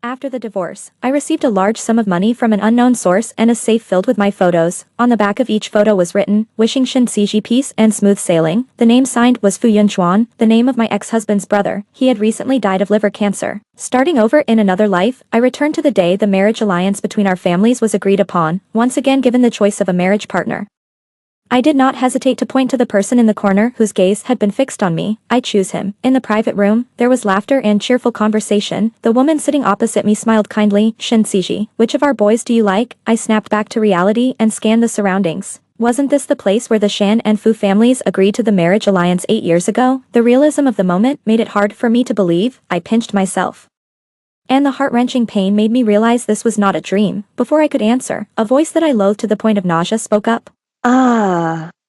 After the divorce, I received a large sum of money from an unknown source and a safe filled with my photos. On the back of each photo was written, "Wishing Shin Ciji peace and smooth sailing." The name signed was Fu Yunchuan, the name of my ex-husband's brother. He had recently died of liver cancer. Starting over in another life, I returned to the day the marriage alliance between our families was agreed upon, once again given the choice of a marriage partner. I did not hesitate to point to the person in the corner whose gaze had been fixed on me. I choose him. In the private room, there was laughter and cheerful conversation. The woman sitting opposite me smiled kindly. "Shin Ciji, which of our boys do you like?" I snapped back to reality and scanned the surroundings. Wasn't this the place where the Shan and Fu families agreed to the marriage alliance 8 years ago? The realism of the moment made it hard for me to believe. I pinched myself. And the heart-wrenching pain made me realize this was not a dream. Before I could answer, a voice that I loathed to the point of nausea spoke up.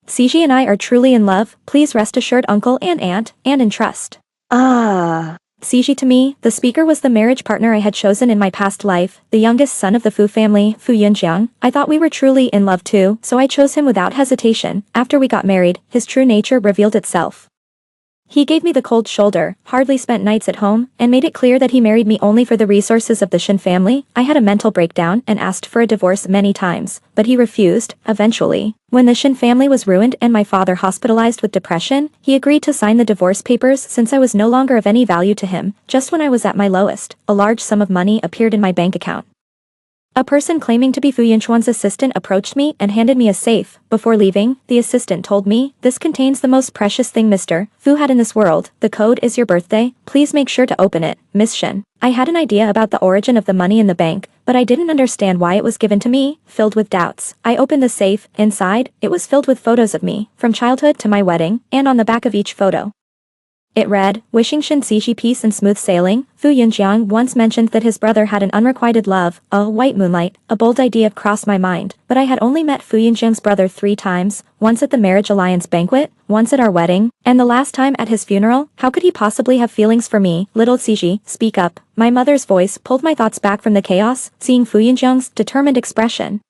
Ciji and I are truly in love. Please rest assured, uncle and aunt, and in trust. Ciji to me, the speaker was the marriage partner I had chosen in my past life, the youngest son of the Fu family, Fu Yunjiang. I thought we were truly in love too, so I chose him without hesitation. After we got married, his true nature revealed itself. He gave me the cold shoulder, hardly spent nights at home, and made it clear that he married me only for the resources of the Shin family. I had a mental breakdown and asked for a divorce many times, but he refused. Eventually, when the Shin family was ruined and my father hospitalized with depression, he agreed to sign the divorce papers since I was no longer of any value to him. Just when I was at my lowest, a large sum of money appeared in my bank account. A person claiming to be Fu Yunchuan's assistant approached me and handed me a safe. Before leaving, the assistant told me, "This contains the most precious thing Mr. Fu had in this world. The code is your birthday. Please make sure to open it, Miss Shin." I had an idea about the origin of the money in the bank, but I didn't understand why it was given to me. Filled with doubts, I opened the safe. Inside, it was filled with photos of me, from childhood to my wedding, and on the back of each photo, it read, "Wishing Shin Ciji peace and smooth sailing." Fu Yunjiang once mentioned that his brother had an unrequited love, a white moonlight. A bold idea crossed my mind, but I had only met Fu Yunjiang's brother 3 times, once at the marriage alliance banquet, once at our wedding, and the last time at his funeral. How could he possibly have feelings for me? "Little Ciji, speak up." My mother's voice pulled my thoughts back from the chaos. Seeing Fu Yunjiang's determined expression,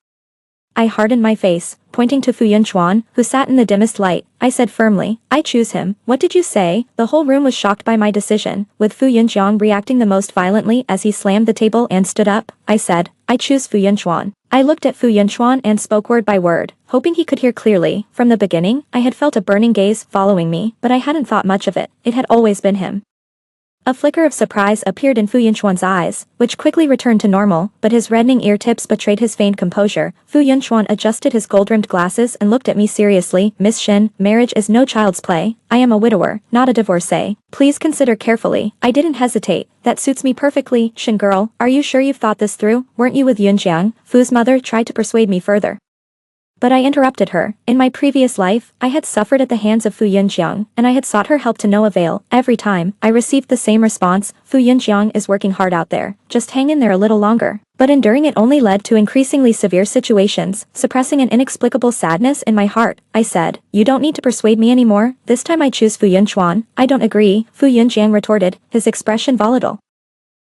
I hardened my face, pointing to Fu Yunchuan, who sat in the dimmest light. I said firmly, "I choose him." "What did you say?" The whole room was shocked by my decision, with Fu Yunjiang reacting the most violently as he slammed the table and stood up. I said, "I choose Fu Yunchuan." I looked at Fu Yunchuan and spoke word by word, hoping he could hear clearly. From the beginning, I had felt a burning gaze following me, but I hadn't thought much of it. It had always been him. A flicker of surprise appeared in Fu Yunchuan's eyes, which quickly returned to normal, but his reddening ear tips betrayed his feigned composure. Fu Yunchuan adjusted his gold-rimmed glasses and looked at me seriously. "Miss Shin, marriage is no child's play. I am a widower, not a divorcee. Please consider carefully." I didn't hesitate. "That suits me perfectly, Shin girl. Are you sure you've thought this through? Weren't you with Yunjiang?" Fu's mother tried to persuade me further, but I interrupted her. In my previous life, I had suffered at the hands of Fu Yunjiang, and I had sought her help to no avail. Every time, I received the same response: "Fu Yunjiang is working hard out there. Just hang in there a little longer." But enduring it only led to increasingly severe situations, suppressing an inexplicable sadness in my heart. I said, "You don't need to persuade me anymore. This time I choose Fu Yunchuan." "I don't agree," Fu Yunjiang retorted, his expression volatile.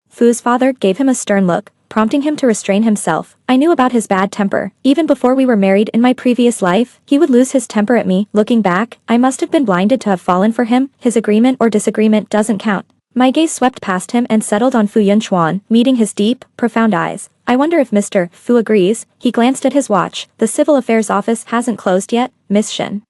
Fu's father gave him a stern look, prompting him to restrain himself. I knew about his bad temper. Even before we were married in my previous life, he would lose his temper at me. Looking back, I must have been blinded to have fallen for him. His agreement or disagreement doesn't count. My gaze swept past him and settled on Fu Yunchuan, meeting his deep, profound eyes. "I wonder if Mr. Fu agrees." He glanced at his watch. "The Civil Affairs office hasn't closed yet, Miss Shin.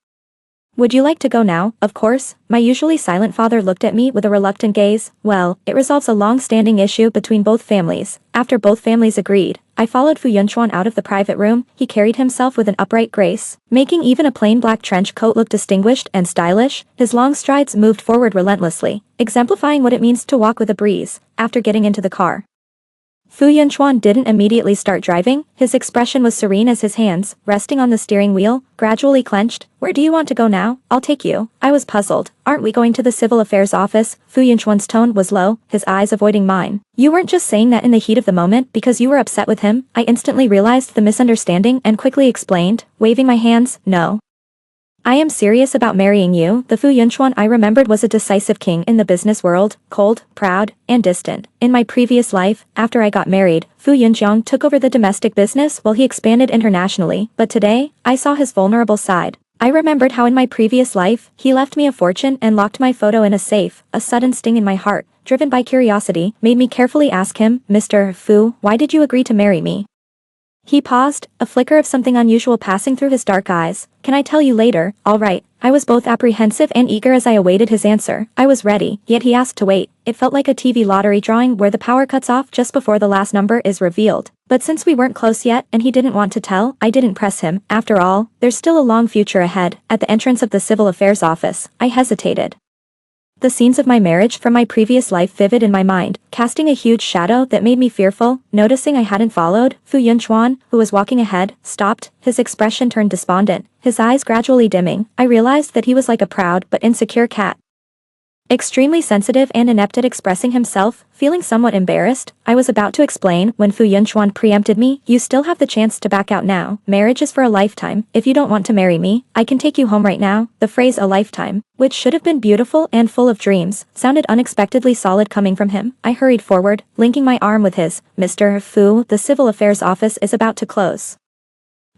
Would you like to go now?" "Of course." My usually silent father looked at me with a reluctant gaze. "Well, it resolves a long-standing issue between both families." After both families agreed, I followed Fu Yunchuan out of the private room. He carried himself with an upright grace, making even a plain black trench coat look distinguished and stylish. His long strides moved forward relentlessly, exemplifying what it means to walk with a breeze. After getting into the car, Fu Yunchuan didn't immediately start driving. His expression was serene as his hands, resting on the steering wheel, gradually clenched. "Where do you want to go now?" "I'll take you." I was puzzled. "Aren't we going to the Civil Affairs office?" Fu Yunchuan's tone was low, his eyes avoiding mine. "You weren't just saying that in the heat of the moment because you were upset with him?" I instantly realized the misunderstanding and quickly explained, waving my hands, "No. I am serious about marrying you." The Fu Yunchuan I remembered was a decisive king in the business world, cold, proud, and distant. In my previous life, after I got married, Fu Yunjiang took over the domestic business while he expanded internationally. But today, I saw his vulnerable side. I remembered how in my previous life, he left me a fortune and locked my photo in a safe. A sudden sting in my heart driven by curiosity, made me carefully ask him, "Mr. Fu, why did you agree to marry me?" He paused, a flicker of something unusual passing through his dark eyes. "Can I tell you later, all right?" I was both apprehensive and eager as I awaited his answer. I was ready, yet he asked to wait. It felt like a TV lottery drawing where the power cuts off just before the last number is revealed. But since we weren't close yet and he didn't want to tell, I didn't press him. After all, there's still a long future ahead. At the entrance of the civil affairs office, I hesitated. The scenes of my marriage from my previous life vivid in my mind, casting a huge shadow that made me fearful. Noticing I hadn't followed, Fu Yunchuan, who was walking ahead, stopped, his expression turned despondent, his eyes gradually dimming. I realized that he was like a proud but insecure cat. Extremely sensitive and inept at expressing himself, feeling somewhat embarrassed, I was about to explain when Fu Yunchuan preempted me. "You still have the chance to back out now. Marriage is for a lifetime. If you don't want to marry me, I can take you home right now." The phrase "a lifetime," which should have been beautiful and full of dreams, sounded unexpectedly solid coming from him. I hurried forward, linking my arm with his. "Mr. Fu, the civil affairs office is about to close.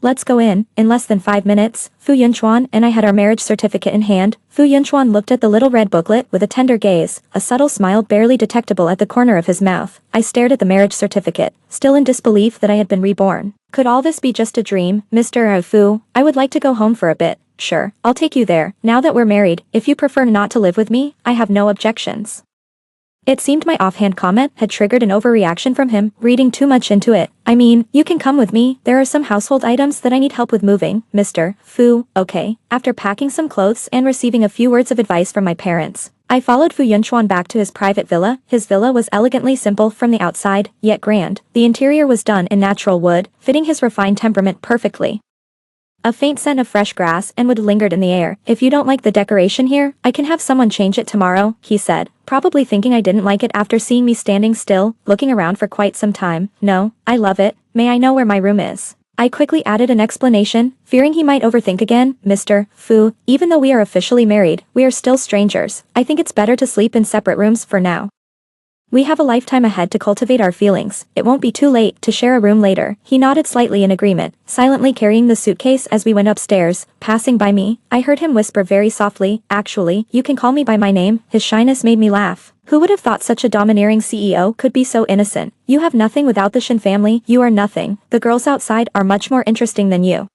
Let's go in." In less than 5 minutes, Fu Yunchuan and I had our marriage certificate in hand. Fu Yunchuan looked at the little red booklet with a tender gaze, a subtle smile barely detectable at the corner of his mouth. I stared at the marriage certificate, still in disbelief that I had been reborn. Could all this be just a dream? "Mr. Fu, I would like to go home for a bit." "Sure, I'll take you there. Now that we're married, if you prefer not to live with me, I have no objections." It seemed my offhand comment had triggered an overreaction from him, reading too much into it. "I mean, you can come with me. There are some household items that I need help with moving." "Mr. Fu, okay." After packing some clothes and receiving a few words of advice from my parents, I followed Fu Yunchuan back to his private villa. His villa was elegantly simple from the outside, yet grand. The interior was done in natural wood, fitting his refined temperament perfectly. A faint scent of fresh grass and wood lingered in the air. "If you don't like the decoration here, I can have someone change it tomorrow," he said, probably thinking I didn't like it after seeing me standing still, looking around for quite some time. "No, I love it. May I know where my room is?" I quickly added an explanation, fearing he might overthink again. "Mr. Fu, even though we are officially married, we are still strangers. I think it's better to sleep in separate rooms for now. We have a lifetime ahead to cultivate our feelings. It won't be too late to share a room later." He nodded slightly in agreement, silently carrying the suitcase as we went upstairs. Passing by me, I heard him whisper very softly, "Actually, you can call me by my name." His shyness made me laugh. Who would have thought such a domineering CEO could be so innocent? "You have nothing without the Shin family. You are nothing. The girls outside are much more interesting than you.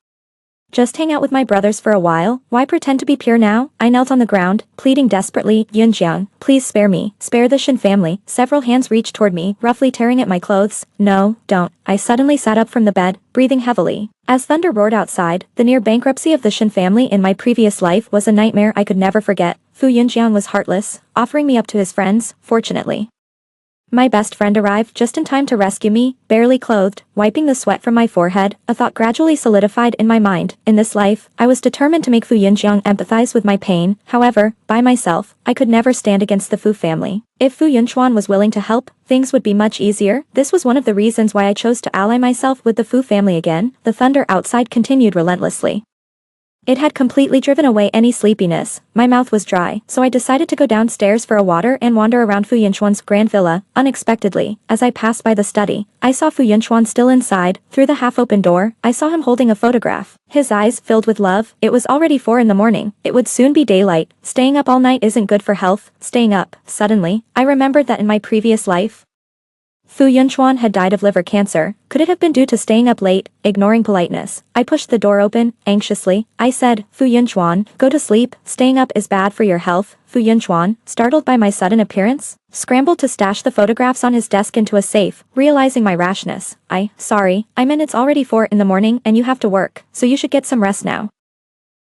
Just hang out with my brothers for a while. Why pretend to be pure now?" I knelt on the ground, pleading desperately. "Yunjiang, please spare me. Spare the Shin family." Several hands reached toward me, roughly tearing at my clothes. "No, don't." I suddenly sat up from the bed, breathing heavily. As thunder roared outside, the near bankruptcy of the Shin family in my previous life was a nightmare I could never forget. Fu Yunjiang was heartless, offering me up to his friends. Fortunately, my best friend arrived just in time to rescue me, barely clothed, wiping the sweat from my forehead. A thought gradually solidified in my mind. In this life, I was determined to make Fu Yunjiang empathize with my pain. However, by myself, I could never stand against the Fu family. If Fu Yunchuan was willing to help, things would be much easier. This was one of the reasons why I chose to ally myself with the Fu family again. The thunder outside continued relentlessly. It had completely driven away any sleepiness. My mouth was dry, so I decided to go downstairs for a water and wander around Fu Yunchuan's grand villa. Unexpectedly, as I passed by the study, I saw Fu Yunchuan still inside. Through the half-open door, I saw him holding a photograph. His eyes filled with love. It was already 4 in the morning. It would soon be daylight. Staying up all night isn't good for health. Staying up. Suddenly, I remembered that in my previous life, Fu Yunchuan had died of liver cancer. Could it have been due to staying up late? Ignoring politeness, I pushed the door open, anxiously. I said, "Fu Yunchuan, go to sleep. Staying up is bad for your health." Fu Yunchuan, startled by my sudden appearance, scrambled to stash the photographs on his desk into a safe. Realizing my rashness, Sorry, I meant it's already 4 in the morning and you have to work, so you should get some rest now."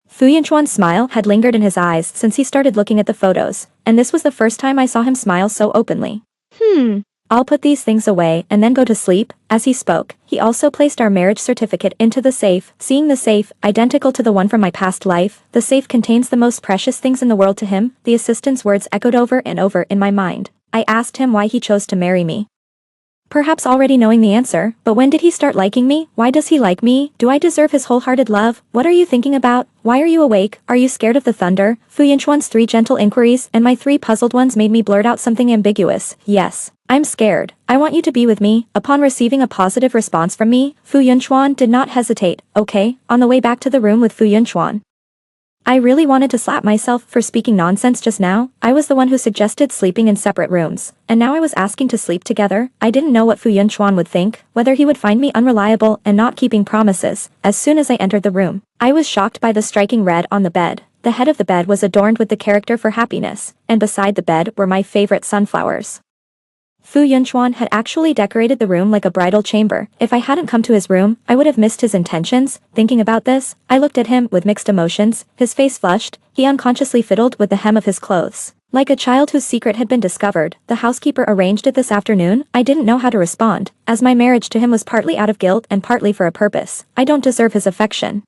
Fu Yunchuan's smile had lingered in his eyes since he started looking at the photos, and this was the first time I saw him smile so openly. I'll put these things away and then go to sleep." As he spoke, he also placed our marriage certificate into the safe. Seeing the safe, identical to the one from my past life, the safe contains the most precious things in the world to him. The assistant's words echoed over and over in my mind. I asked him why he chose to marry me. Perhaps already knowing the answer, but when did he start liking me? Why does he like me? Do I deserve his wholehearted love? What are you thinking about? Why are you awake? Are you scared of the thunder? Fu Yunchuan's 3 gentle inquiries and my 3 puzzled ones made me blurt out something ambiguous. "Yes, I'm scared. I want you to be with me." Upon receiving a positive response from me, Fu Yunchuan did not hesitate. "Okay." On the way back to the room with Fu Yunchuan, I really wanted to slap myself for speaking nonsense just now. I was the one who suggested sleeping in separate rooms, and now I was asking to sleep together. I didn't know what Fu Yunchuan would think, whether he would find me unreliable and not keeping promises. As soon as I entered the room, I was shocked by the striking red on the bed. The head of the bed was adorned with the character for happiness, and beside the bed were my favorite sunflowers. Fu Yunchuan had actually decorated the room like a bridal chamber. If I hadn't come to his room, I would have missed his intentions. Thinking about this, I looked at him with mixed emotions. His face flushed. He unconsciously fiddled with the hem of his clothes. Like a child whose secret had been discovered, the housekeeper arranged it this afternoon. I didn't know how to respond, as my marriage to him was partly out of guilt and partly for a purpose. I don't deserve his affection.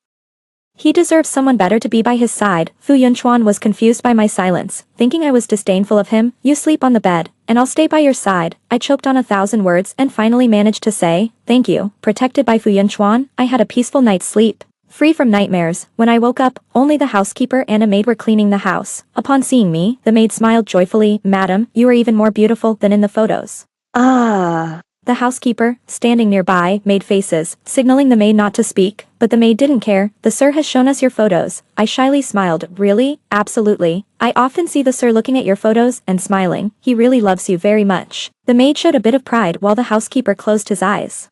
He deserves someone better to be by his side. Fu Yunchuan was confused by my silence, thinking I was disdainful of him. You sleep on the bed, and I'll stay by your side. I choked on 1,000 words and finally managed to say, thank you. Protected by Fu Yunchuan, I had a peaceful night's sleep. Free from nightmares. When I woke up, only the housekeeper and a maid were cleaning the house. Upon seeing me, the maid smiled joyfully. Madam, you are even more beautiful than in the photos. Ah. The housekeeper, standing nearby, made faces, signaling the maid not to speak, but the maid didn't care. The sir has shown us your photos. I shyly smiled. Really? Absolutely. I often see the sir looking at your photos and smiling. He really loves you very much. The maid showed a bit of pride while the housekeeper closed his eyes,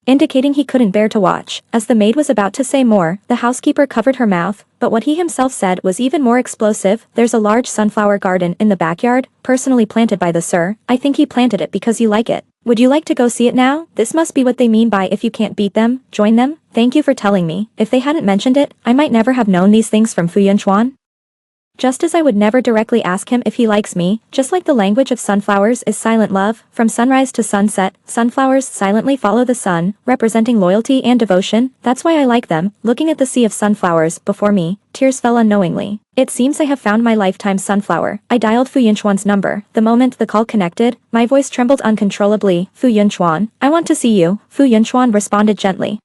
indicating he couldn't bear to watch. As the maid was about to say more, the housekeeper covered her mouth, but what he himself said was even more explosive. There's a large sunflower garden in the backyard, personally planted by the sir. I think he planted it because you like it. Would you like to go see it now? This must be what they mean by if you can't beat them, join them. Thank you for telling me. If they hadn't mentioned it, I might never have known these things from Fu Yunchuan. Just as I would never directly ask him if he likes me, just like the language of sunflowers is silent love, from sunrise to sunset, sunflowers silently follow the sun, representing loyalty and devotion. That's why I like them. Looking at the sea of sunflowers before me, tears fell unknowingly. It seems I have found my lifetime sunflower. I dialed Fu Yunchuan's number. The moment the call connected, my voice trembled uncontrollably. Fu Yunchuan, I want to see you. Fu Yunchuan responded gently.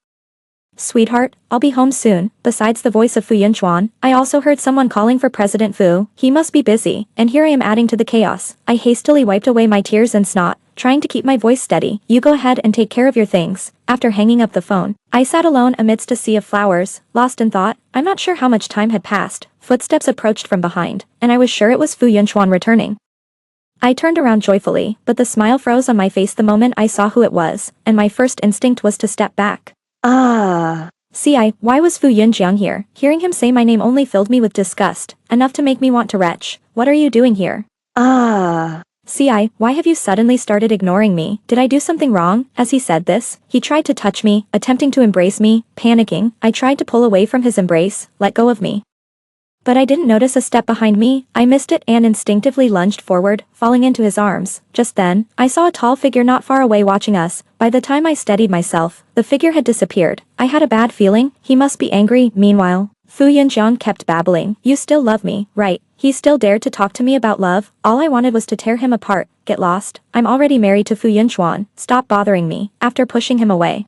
Sweetheart, I'll be home soon. Besides the voice of Fu Yunchuan, I also heard someone calling for President Fu. He must be busy, and here I am adding to the chaos. I hastily wiped away my tears and snot, trying to keep my voice steady. You go ahead and take care of your things. After hanging up the phone, I sat alone amidst a sea of flowers, lost in thought. I'm not sure how much time had passed. Footsteps approached from behind, and I was sure it was Fu Yunchuan returning. I turned around joyfully, but the smile froze on my face the moment I saw who it was, and my first instinct was to step back. Why was Fu Yunjiang here? Hearing him say my name only filled me with disgust, enough to make me want to retch. What are you doing here? Why have you suddenly started ignoring me? Did I do something wrong? As he said this, he tried to touch me, attempting to embrace me. Panicking, I tried to pull away from his embrace. Let go of me. But I didn't notice a step behind me. I missed it and instinctively lunged forward, falling into his arms. Just then, I saw a tall figure not far away watching us. By the time I steadied myself, the figure had disappeared. I had a bad feeling. He must be angry. Meanwhile, Fu Yunjiang kept babbling. You still love me, right? He still dared to talk to me about love. All I wanted was to tear him apart. Get lost. I'm already married to Fu Yunchuan. Stop bothering me. After pushing him away,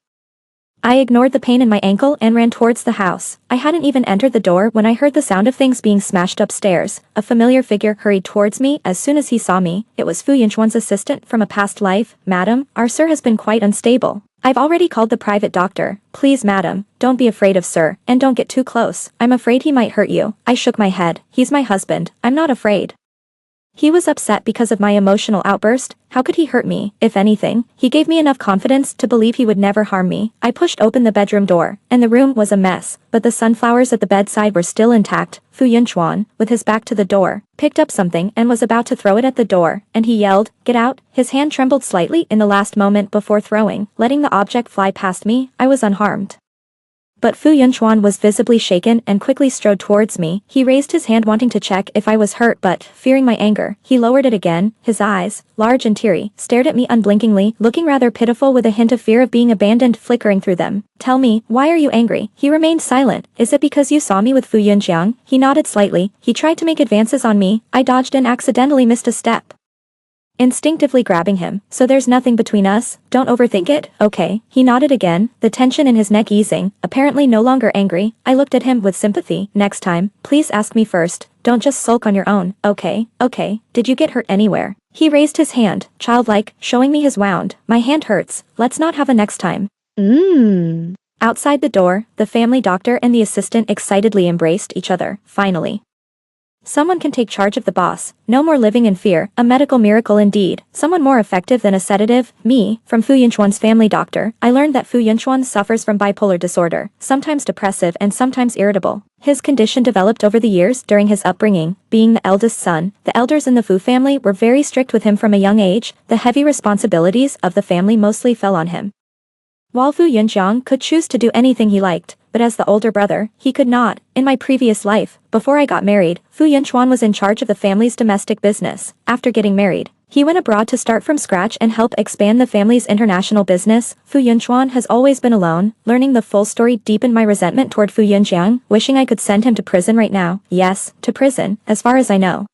I ignored the pain in my ankle and ran towards the house. I hadn't even entered the door when I heard the sound of things being smashed upstairs. A familiar figure hurried towards me as soon as he saw me. It was Fu Yunchuan's assistant from a past life. Madam, our sir has been quite unstable. I've already called the private doctor. Please, madam, don't be afraid of sir, and don't get too close. I'm afraid he might hurt you. I shook my head. He's my husband. I'm not afraid. He was upset because of my emotional outburst. How could he hurt me? If anything, he gave me enough confidence to believe he would never harm me. I pushed open the bedroom door, and the room was a mess, but the sunflowers at the bedside were still intact. Fu Yunchuan, with his back to the door, picked up something and was about to throw it at the door, and he yelled, "Get out!" His hand trembled slightly in the last moment before throwing, letting the object fly past me. I was unharmed. But Fu Yunchuan was visibly shaken and quickly strode towards me. He raised his hand wanting to check if I was hurt, but, fearing my anger, he lowered it again. His eyes, large and teary, stared at me unblinkingly, looking rather pitiful with a hint of fear of being abandoned flickering through them. Tell me, why are you angry? He remained silent. Is it because you saw me with Fu Yunjiang? He nodded slightly. He tried to make advances on me. I dodged and accidentally missed a step, instinctively grabbing him. So there's nothing between us? Don't overthink it, okay? He nodded again, the tension in his neck easing, apparently no longer angry. I looked at him with sympathy. Next time, please ask me first. Don't just sulk on your own. Okay. Did you get hurt anywhere? He raised his hand, childlike, showing me his wound. My hand hurts. Let's not have a next time. Outside the door, the family doctor and the assistant excitedly embraced each other, finally. Someone can take charge of the boss, no more living in fear, a medical miracle indeed, someone more effective than a sedative, me, from Fu Yunchuan's family doctor. I learned that Fu Yunchuan suffers from bipolar disorder, sometimes depressive and sometimes irritable. His condition developed over the years during his upbringing. Being the eldest son, the elders in the Fu family were very strict with him from a young age. The heavy responsibilities of the family mostly fell on him. While Fu Yunjiang could choose to do anything he liked, but as the older brother, he could not. In my previous life, before I got married, Fu Yunchuan was in charge of the family's domestic business. After getting married, he went abroad to start from scratch and help expand the family's international business. Fu Yunchuan has always been alone. Learning the full story deepened my resentment toward Fu Yunjiang, wishing I could send him to prison right now. Yes, to prison, as far as I know.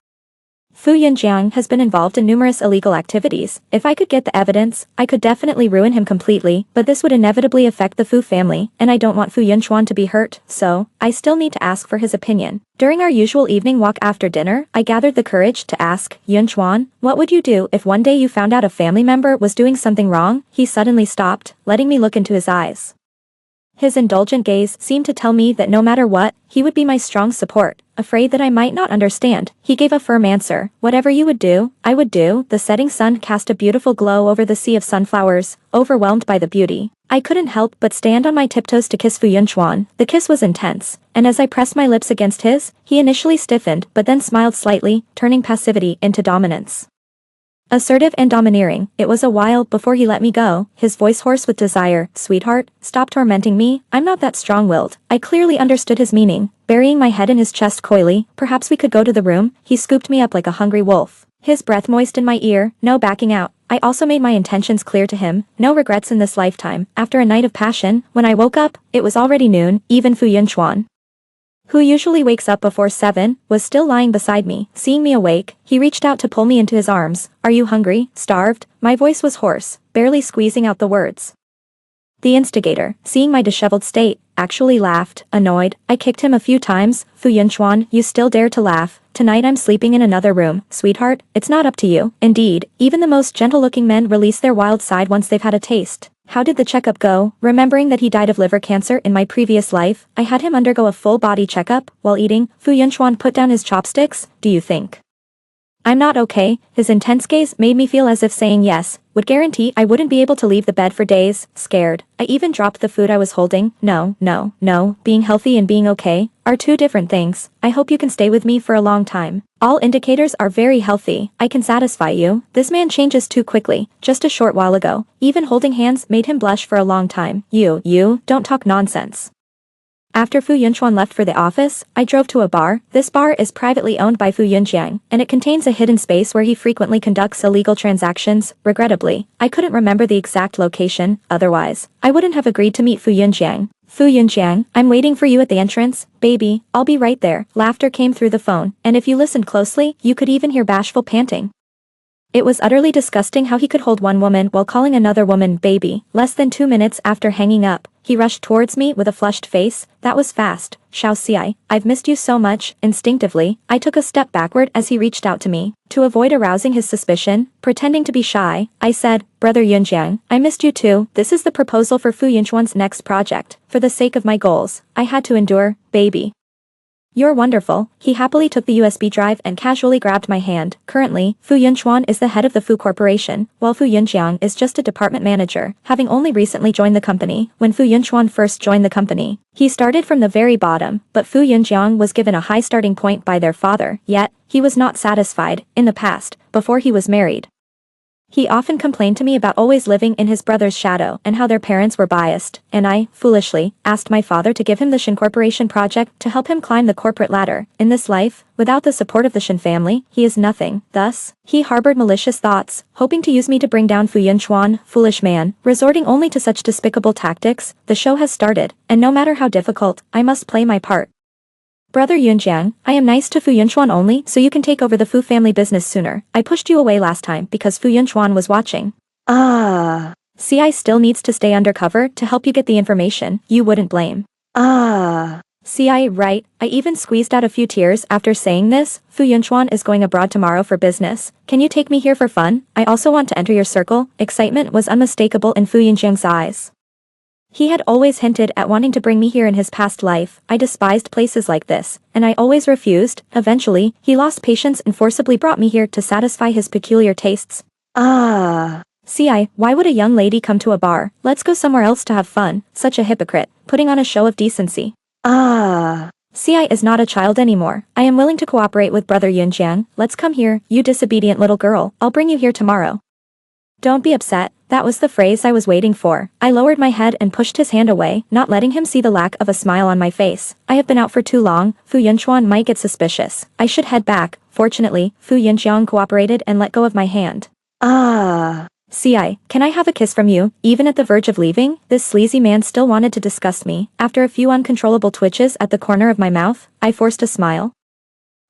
Fu Yunjiang has been involved in numerous illegal activities. If I could get the evidence, I could definitely ruin him completely, but this would inevitably affect the Fu family, and I don't want Fu Yunchuan to be hurt, so, I still need to ask for his opinion. During our usual evening walk after dinner, I gathered the courage to ask, Yunchuan, what would you do if one day you found out a family member was doing something wrong? He suddenly stopped, letting me look into his eyes. His indulgent gaze seemed to tell me that no matter what, he would be my strong support. Afraid that I might not understand, he gave a firm answer. Whatever you would do, I would do. The setting sun cast a beautiful glow over the sea of sunflowers, overwhelmed by the beauty. I couldn't help but stand on my tiptoes to kiss Fu Yunchuan. The kiss was intense, and as I pressed my lips against his, he initially stiffened but then smiled slightly, turning passivity into dominance. Assertive and domineering, it was a while before he let me go, his voice hoarse with desire. Sweetheart, stop tormenting me, I'm not that strong-willed. I clearly understood his meaning. Burying my head in his chest coyly, perhaps we could go to the room. He scooped me up like a hungry wolf. His breath moist in my ear, no backing out. I also made my intentions clear to him, no regrets in this lifetime. After a night of passion, when I woke up, it was already noon. Even Fu Yunchuan, who usually wakes up before 7, was still lying beside me. Seeing me awake, he reached out to pull me into his arms. Are you hungry? Starved? My voice was hoarse, barely squeezing out the words. The instigator, seeing my disheveled state, actually laughed. Annoyed, I kicked him a few times. Fu Yunchuan, you still dare to laugh? Tonight I'm sleeping in another room. Sweetheart, it's not up to you. Indeed, even the most gentle-looking men release their wild side once they've had a taste. How did the checkup go? Remembering that he died of liver cancer in my previous life, I had him undergo a full-body checkup. While eating, Fu Yunchuan put down his chopsticks. Do you think I'm not okay? His intense gaze made me feel as if saying yes would guarantee I wouldn't be able to leave the bed for days. Scared, I even dropped the food I was holding. No. Being healthy and being okay are two different things. I hope you can stay with me for a long time. All indicators are very healthy. I can satisfy you. This man changes too quickly. Just a short while ago, even holding hands made him blush for a long time. You, don't talk nonsense. After Fu Yunchuan left for the office, I drove to a bar. This bar is privately owned by Fu Yunjiang, and it contains a hidden space where he frequently conducts illegal transactions. Regrettably, I couldn't remember the exact location, otherwise, I wouldn't have agreed to meet Fu Yunjiang. Fu Yunjiang, I'm waiting for you at the entrance. Baby, I'll be right there. Laughter came through the phone, and if you listened closely, you could even hear bashful panting. It was utterly disgusting how he could hold one woman while calling another woman baby. Less than 2 minutes after hanging up, he rushed towards me with a flushed face. That was fast. Xiao Xi, I've missed you so much. Instinctively, I took a step backward as he reached out to me. To avoid arousing his suspicion, pretending to be shy, I said, Brother Yunjiang, I missed you too. This is the proposal for Fu Yunchuan's next project. For the sake of my goals, I had to endure, baby. You're wonderful. He happily took the USB drive and casually grabbed my hand. Currently, Fu Yunchuan is the head of the Fu Corporation, while Fu Yunjiang is just a department manager, having only recently joined the company. When Fu Yunchuan first joined the company, he started from the very bottom, but Fu Yunjiang was given a high starting point by their father, yet, he was not satisfied. In the past, before he was married, he often complained to me about always living in his brother's shadow and how their parents were biased, and I, foolishly, asked my father to give him the Shin Corporation project to help him climb the corporate ladder. In this life, without the support of the Shin family, he is nothing. Thus, he harbored malicious thoughts, hoping to use me to bring down Fu Yunchuan. Foolish man, resorting only to such despicable tactics. The show has started, and no matter how difficult, I must play my part. Brother Yunjiang, I am nice to Fu Yunchuan only so you can take over the Fu family business sooner. I pushed you away last time because Fu Yunchuan was watching. CI still needs to stay undercover to help you get the information you wouldn't blame. CI, right, I even squeezed out a few tears after saying this. Fu Yunchuan is going abroad tomorrow for business. Can you take me here for fun? I also want to enter your circle. Excitement was unmistakable in Fu Yunjiang's eyes. He had always hinted at wanting to bring me here in his past life. I despised places like this, and I always refused. Eventually, he lost patience and forcibly brought me here to satisfy his peculiar tastes. Why would a young lady come to a bar? Let's go somewhere else to have fun. Such a hypocrite, putting on a show of decency. Is not a child anymore. I am willing to cooperate with Brother Yunjiang. Let's come here, you disobedient little girl. I'll bring you here tomorrow. Don't be upset. That was the phrase I was waiting for. I lowered my head and pushed his hand away, not letting him see the lack of a smile on my face. I have been out for too long. Fu Yunchuan might get suspicious. I should head back. Fortunately, Fu Yunjiang cooperated and let go of my hand. Can I have a kiss from you? Even at the verge of leaving, this sleazy man still wanted to disgust me. After a few uncontrollable twitches at the corner of my mouth, I forced a smile.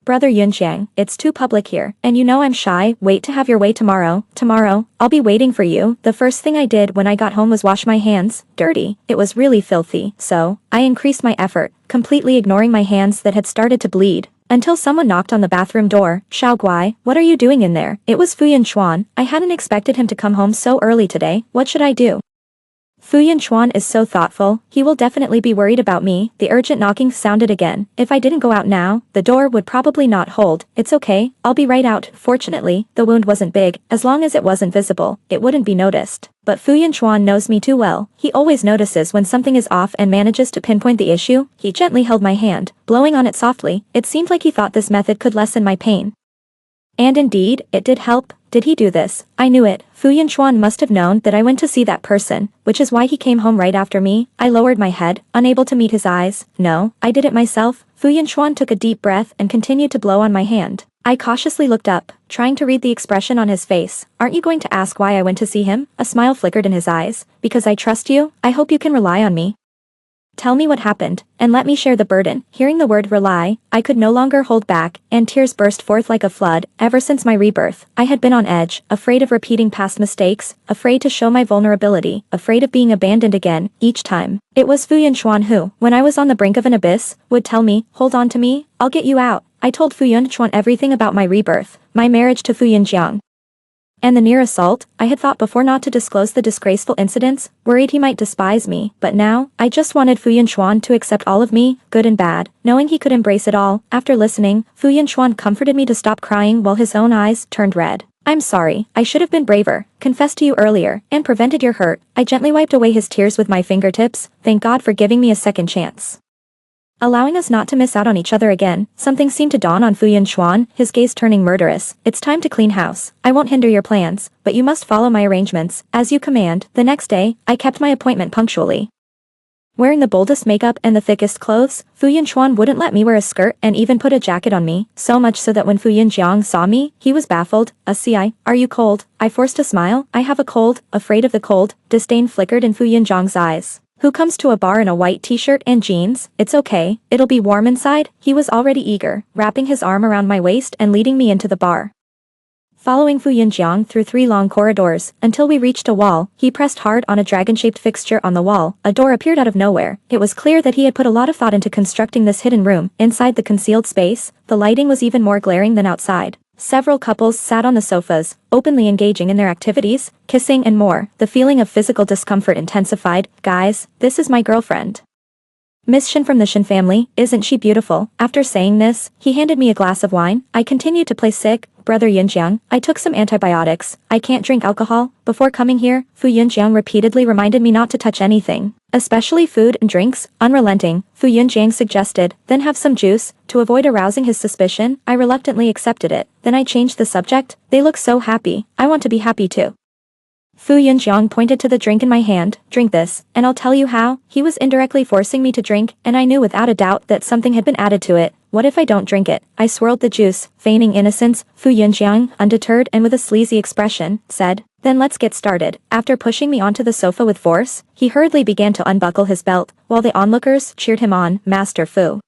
Brother Yunjiang, it's too public here, and you know I'm shy. Wait to have your way tomorrow. Tomorrow, I'll be waiting for you. The first thing I did when I got home was wash my hands. Dirty. It was really filthy, so I increased my effort, completely ignoring my hands that had started to bleed. Until someone knocked on the bathroom door. Xiao Guai, what are you doing in there? It was Fu Yunchuan. I hadn't expected him to come home so early today. What should I do? Fu Yunchuan is so thoughtful. He will definitely be worried about me. The urgent knocking sounded again. If I didn't go out now, the door would probably not hold. It's okay. I'll be right out. Fortunately, the wound wasn't big. As long as it wasn't visible, it wouldn't be noticed. But Fu Yunchuan knows me too well. He always notices when something is off and manages to pinpoint the issue. He gently held my hand, blowing on it softly. It seemed like he thought this method could lessen my pain. And indeed, it did help. Did he do this? I knew it. Fu Yunchuan must have known that I went to see that person, which is why he came home right after me. I lowered my head, unable to meet his eyes. No, I did it myself. Fu Yunchuan took a deep breath and continued to blow on my hand. I cautiously looked up, trying to read the expression on his face. Aren't you going to ask why I went to see him? A smile flickered in his eyes. Because I trust you, I hope you can rely on me. Tell me what happened, and let me share the burden. Hearing the word rely, I could no longer hold back, and tears burst forth like a flood. Ever since my rebirth, I had been on edge, afraid of repeating past mistakes, afraid to show my vulnerability, afraid of being abandoned again, each time. It was Fu Yunchuan who, when I was on the brink of an abyss, would tell me, hold on to me, I'll get you out. I told Fu Yunchuan everything about my rebirth, my marriage to Fu Yunjiang, and the near assault. I had thought before not to disclose the disgraceful incidents, worried he might despise me, but now, I just wanted Fu Yunchuan to accept all of me, good and bad, knowing he could embrace it all. After listening, Fu Yunchuan comforted me to stop crying while his own eyes turned red. I'm sorry, I should have been braver, confessed to you earlier, and prevented your hurt. I gently wiped away his tears with my fingertips. Thank God for giving me a second chance. Allowing us not to miss out on each other again, something seemed to dawn on Fu Yunchuan, his gaze turning murderous. It's time to clean house. I won't hinder your plans, but you must follow my arrangements, as you command. The next day, I kept my appointment punctually. Wearing the boldest makeup and the thickest clothes, Fu Yunchuan wouldn't let me wear a skirt and even put a jacket on me, so much so that when Fu Yunjiang saw me, he was baffled. Are you cold? I forced a smile. I have a cold, afraid of the cold. Disdain flickered in Fu Yunjiang's eyes. Who comes to a bar in a white t-shirt and jeans? It's okay, it'll be warm inside. He was already eager, wrapping his arm around my waist and leading me into the bar. Following Fu Yunjiang through 3 long corridors, until we reached a wall, he pressed hard on a dragon-shaped fixture on the wall. A door appeared out of nowhere. It was clear that he had put a lot of thought into constructing this hidden room. Inside the concealed space, the lighting was even more glaring than outside. Several couples sat on the sofas, openly engaging in their activities, kissing and more. The feeling of physical discomfort intensified. Guys, this is my girlfriend. Miss Shin from the Shin family, isn't she beautiful? After saying this, he handed me a glass of wine. I continued to play sick. Brother Yunjiang, I took some antibiotics. I can't drink alcohol. Before coming here, Fu Yunjiang repeatedly reminded me not to touch anything, especially food and drinks. Unrelenting, Fu Yunjiang suggested, then have some juice. To avoid arousing his suspicion, I reluctantly accepted it. Then I changed the subject. They look so happy. I want to be happy too. Fu Yunjiang pointed to the drink in my hand. Drink this, and I'll tell you how. He was indirectly forcing me to drink, and I knew without a doubt that something had been added to it. What if I don't drink it? I swirled the juice, feigning innocence. Fu Yunjiang, undeterred and with a sleazy expression, said, then let's get started. After pushing me onto the sofa with force, he hurriedly began to unbuckle his belt, while the onlookers cheered him on. Master Fu.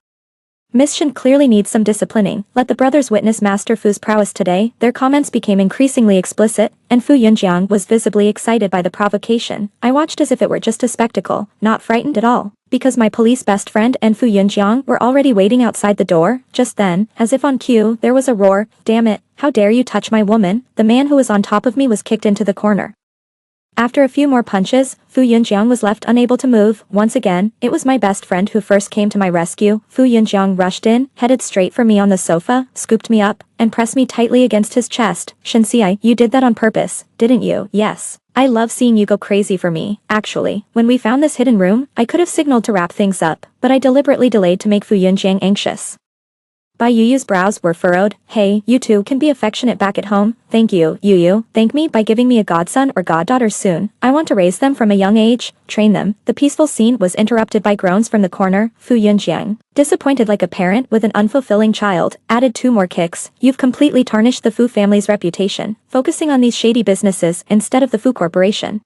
Miss Shin clearly needs some disciplining. Let the brothers witness Master Fu's prowess today. Their comments became increasingly explicit, and Fu Yunjiang was visibly excited by the provocation. I watched as if it were just a spectacle, not frightened at all, because my police best friend and Fu Yunjiang were already waiting outside the door. Just then, as if on cue, there was a roar. Damn it, how dare you touch my woman? The man who was on top of me was kicked into the corner. After a few more punches, Fu Yunjiang was left unable to move. Once again, it was my best friend who first came to my rescue. Fu Yunjiang rushed in, headed straight for me on the sofa, scooped me up, and pressed me tightly against his chest. Shenxi, you did that on purpose, didn't you? Yes. I love seeing you go crazy for me. Actually, when we found this hidden room, I could have signaled to wrap things up, but I deliberately delayed to make Fu Yunjiang anxious. Bai Yuyu's brows were furrowed. Hey, you two can be affectionate back at home. Thank you, Yuyu. Thank me by giving me a godson or goddaughter soon. I want to raise them from a young age, train them. The peaceful scene was interrupted by groans from the corner. Fu Yunjiang, disappointed like a parent with an unfulfilling child, added 2 more kicks. You've completely tarnished the Fu family's reputation, focusing on these shady businesses instead of the Fu Corporation.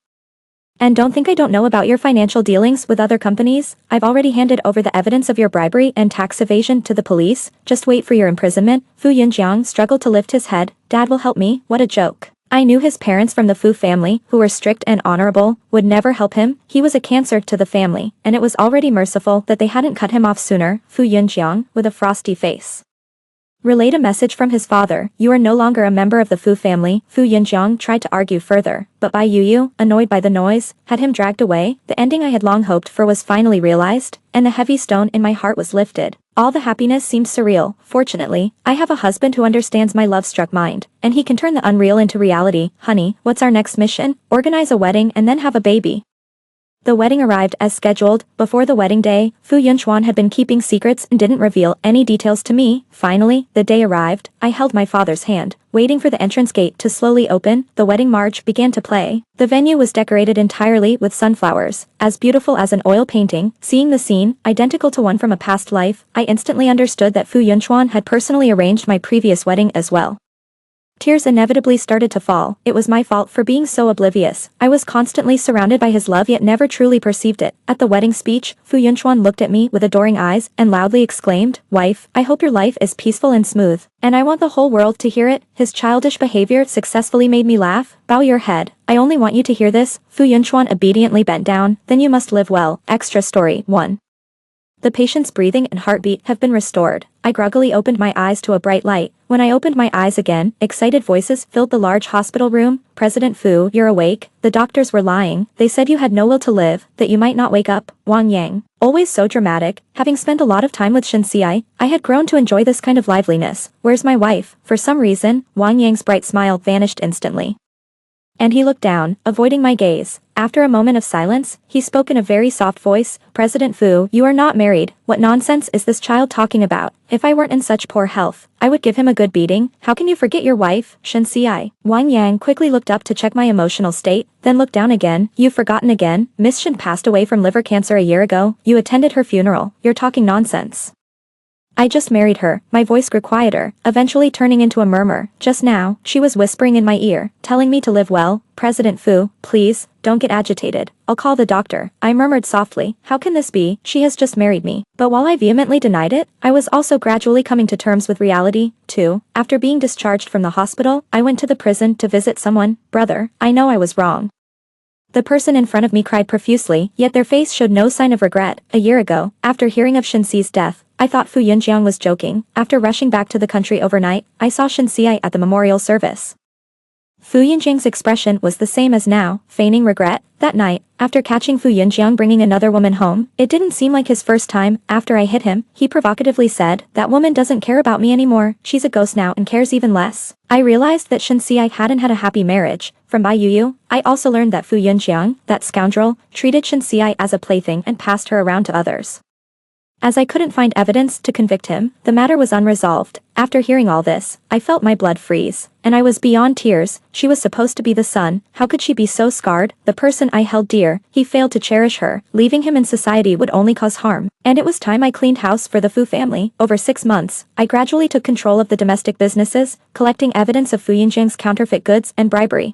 And don't think I don't know about your financial dealings with other companies. I've already handed over the evidence of your bribery and tax evasion to the police. Just wait for your imprisonment. Fu Yunjiang struggled to lift his head. Dad will help me. What a joke. I knew his parents from the Fu family, who were strict and honorable, would never help him. He was a cancer to the family, and it was already merciful that they hadn't cut him off sooner. Fu Yunjiang, with a frosty face, relayed a message from his father. You are no longer a member of the Fu family. Fu Yunjiang tried to argue further, but Bai Yuyu, annoyed by the noise, had him dragged away. The ending I had long hoped for was finally realized, and the heavy stone in my heart was lifted. All the happiness seemed surreal. Fortunately, I have a husband who understands my love-struck mind, and he can turn the unreal into reality. Honey, what's our next mission? Organize a wedding and then have a baby. The wedding arrived as scheduled. Before the wedding day, Fu Yunchuan had been keeping secrets and didn't reveal any details to me. Finally, the day arrived. I held my father's hand, waiting for the entrance gate to slowly open. The wedding march began to play. The venue was decorated entirely with sunflowers, as beautiful as an oil painting. Seeing the scene, identical to one from a past life, I instantly understood that Fu Yunchuan had personally arranged my previous wedding as well. Tears inevitably started to fall. It was my fault for being so oblivious. I was constantly surrounded by his love yet never truly perceived it. At the wedding speech, Fu Yunchuan looked at me with adoring eyes and loudly exclaimed, "Wife, I hope your life is peaceful and smooth. And I want the whole world to hear it." His childish behavior successfully made me laugh. "Bow your head. I only want you to hear this." Fu Yunchuan obediently bent down. "Then you must live well." Extra story 1. The patient's breathing and heartbeat have been restored. I groggily opened my eyes to a bright light. When I opened my eyes again, excited voices filled the large hospital room. "President Fu, you're awake. The doctors were lying. They said you had no will to live, that you might not wake up." Wang Yang, always so dramatic, having spent a lot of time with Shen Xi, I had grown to enjoy this kind of liveliness. "Where's my wife?" For some reason, Wang Yang's bright smile vanished instantly, and he looked down, avoiding my gaze. After a moment of silence, he spoke in a very soft voice. "President Fu, you are not married. What nonsense is this child talking about? If I weren't in such poor health, I would give him a good beating. How can you forget your wife, Shen Xi?" Wang Yang quickly looked up to check my emotional state, then looked down again. "You've forgotten again? Miss Shen passed away from liver cancer a year ago. You attended her funeral. You're talking nonsense." "I just married her." My voice grew quieter, eventually turning into a murmur. "Just now, she was whispering in my ear, telling me to live well." "President Fu, please, don't get agitated. I'll call the doctor." I murmured softly. "How can this be? She has just married me." But while I vehemently denied it, I was also gradually coming to terms with reality, too. After being discharged from the hospital, I went to the prison to visit someone. "Brother, I know I was wrong." The person in front of me cried profusely, yet their face showed no sign of regret. A year ago, after hearing of Shenxi's death, I thought Fu Yunjiang was joking. After rushing back to the country overnight, I saw Shenxi at the memorial service. Fu Yunjiang's expression was the same as now, feigning regret. That night, after catching Fu Yunjiang bringing another woman home, it didn't seem like his first time. After I hit him, he provocatively said, "That woman doesn't care about me anymore. She's a ghost now and cares even less." I realized that Shenxi hadn't had a happy marriage. From Bai Yuyu, I also learned that Fu Yunjiang, that scoundrel, treated Shenxi as a plaything and passed her around to others. As I couldn't find evidence to convict him, the matter was unresolved. After hearing all this, I felt my blood freeze, and I was beyond tears. She was supposed to be the son. How could she be so scarred? The person I held dear, he failed to cherish her. Leaving him in society would only cause harm. And it was time I cleaned house for the Fu family. Over 6 months, I gradually took control of the domestic businesses, collecting evidence of Fu Yinjiang's counterfeit goods and bribery.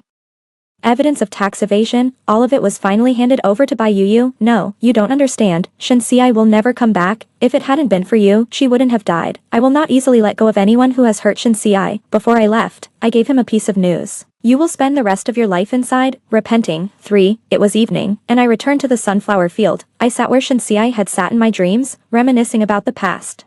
Evidence of tax evasion, all of it was finally handed over to Bai Yuyu. "No, you don't understand. Shenxi will never come back. If it hadn't been for you, she wouldn't have died. I will not easily let go of anyone who has hurt Shenxi." Before I left, I gave him a piece of news. "You will spend the rest of your life inside, repenting." 3. It was evening, and I returned to the sunflower field. I sat where Shenxi had sat in my dreams, reminiscing about the past.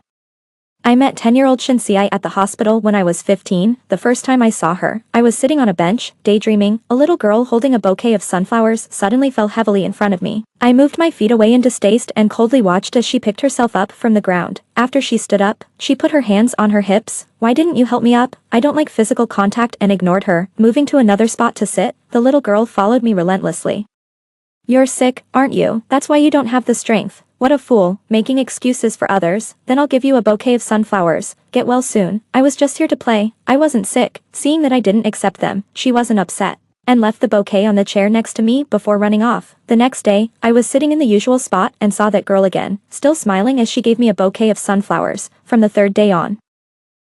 I met 10-year-old Shinsiai at the hospital when I was 15, the first time I saw her. I was sitting on a bench, daydreaming. A little girl holding a bouquet of sunflowers suddenly fell heavily in front of me. I moved my feet away in distaste and coldly watched as she picked herself up from the ground. After she stood up, she put her hands on her hips. "Why didn't you help me up? I don't like physical contact," and ignored her. Moving to another spot to sit, the little girl followed me relentlessly. "You're sick, aren't you? That's why you don't have the strength. What a fool, making excuses for others. Then I'll give you a bouquet of sunflowers. Get well soon. I was just here to play. I wasn't sick." Seeing that I didn't accept them, she wasn't upset, and left the bouquet on the chair next to me before running off. The next day, I was sitting in the usual spot and saw that girl again, still smiling as she gave me a bouquet of sunflowers. From the third day on,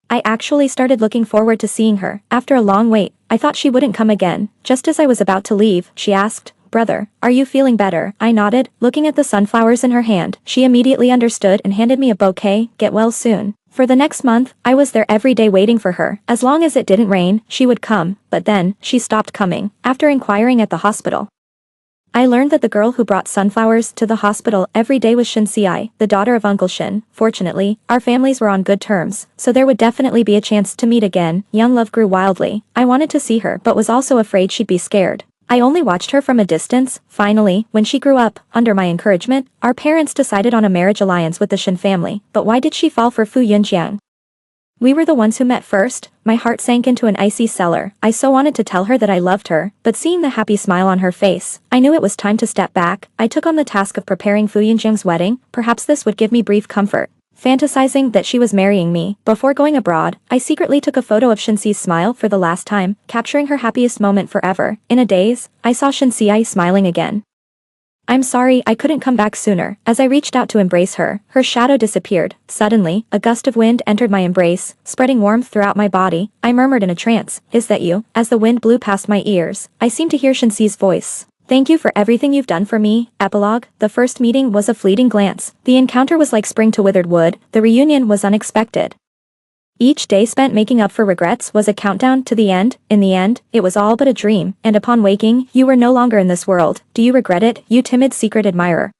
I actually started looking forward to seeing her. After a long wait, I thought she wouldn't come again. Just as I was about to leave, she asked, "Brother, are you feeling better?" I nodded, looking at the sunflowers in her hand. She immediately understood and handed me a bouquet. "Get well soon." For the next month, I was there every day waiting for her. As long as it didn't rain, she would come, but then, she stopped coming. After inquiring at the hospital, I learned that the girl who brought sunflowers to the hospital every day was Shinsiai, the daughter of Uncle Shin. Fortunately, our families were on good terms, so there would definitely be a chance to meet again. Young love grew wildly. I wanted to see her but was also afraid she'd be scared. I only watched her from a distance. Finally, when she grew up, under my encouragement, our parents decided on a marriage alliance with the Shin family. But why did she fall for Fu Yunjiang? We were the ones who met first. My heart sank into an icy cellar. I so wanted to tell her that I loved her, but seeing the happy smile on her face, I knew it was time to step back. I took on the task of preparing Fu Yunjiang's wedding. Perhaps this would give me brief comfort. Fantasizing that she was marrying me. Before going abroad, I secretly took a photo of Shinsi's smile for the last time, capturing her happiest moment forever. In a daze, I saw Shinsiai smiling again. "I'm sorry I couldn't come back sooner." As I reached out to embrace her, her shadow disappeared. Suddenly, a gust of wind entered my embrace, spreading warmth throughout my body. I murmured in a trance, "Is that you?" As the wind blew past my ears, I seemed to hear Shinsi's voice. "Thank you for everything you've done for me." Epilogue. The first meeting was a fleeting glance. The encounter was like spring to withered wood. The reunion was unexpected. Each day spent making up for regrets was a countdown to the end. In the end, it was all but a dream, and upon waking, you were no longer in this world. Do you regret it, you timid secret admirer?